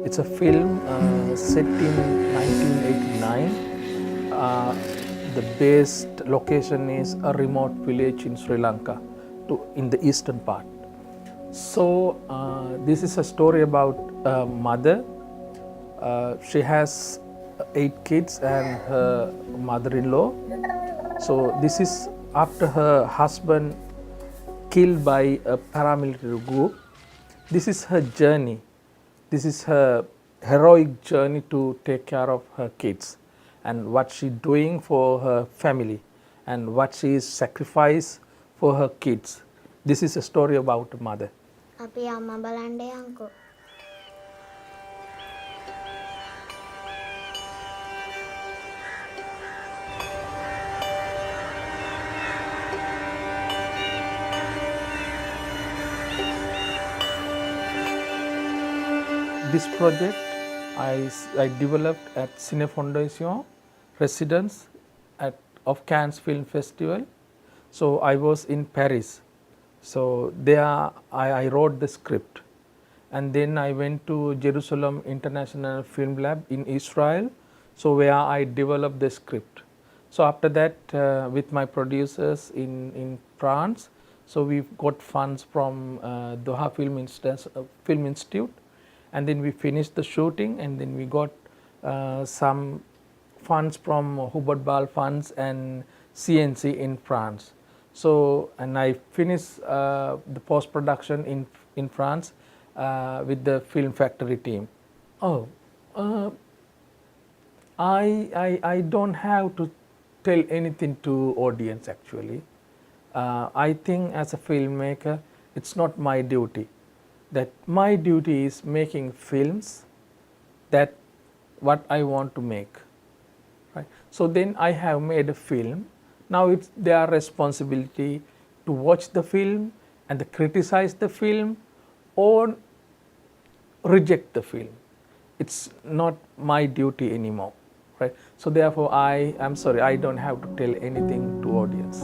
It's a film set in 1989. The base location is a remote village in Sri Lanka, in the eastern part. So this is a story about a mother. She has 8 kids and her mother-in-law. So this is after her husband killed by a paramilitary group. This is her journey. This is her heroic journey to take care of her kids and what she doing for her family and what she is sacrificed for her kids. This is a story about a mother. අපි අම්මා බලන්න යන්කෝ. This project I developed at Cine Fondation residence of Cannes Film Festival. So I was in Paris. So there I wrote the script, and then I went to Jerusalem International Film Lab in Israel, so where I developed the script. So after that, with my producers in France, so we got funds from Doha Film Institute, and then we finished the shooting, and then we got some funds from Hubert Ball Funds and CNC in France. So, and I finished the post-production in France with the Film Factory team. Oh, I don't have to tell anything to audience actually. I think as a filmmaker, it's not my duty. That my duty is making films that what I want to make. Right? So then I have made a film. Now it's their responsibility to watch the film and to criticize the film or reject the film. It's not my duty anymore, right? So therefore I am sorry, I don't have to tell anything to audience.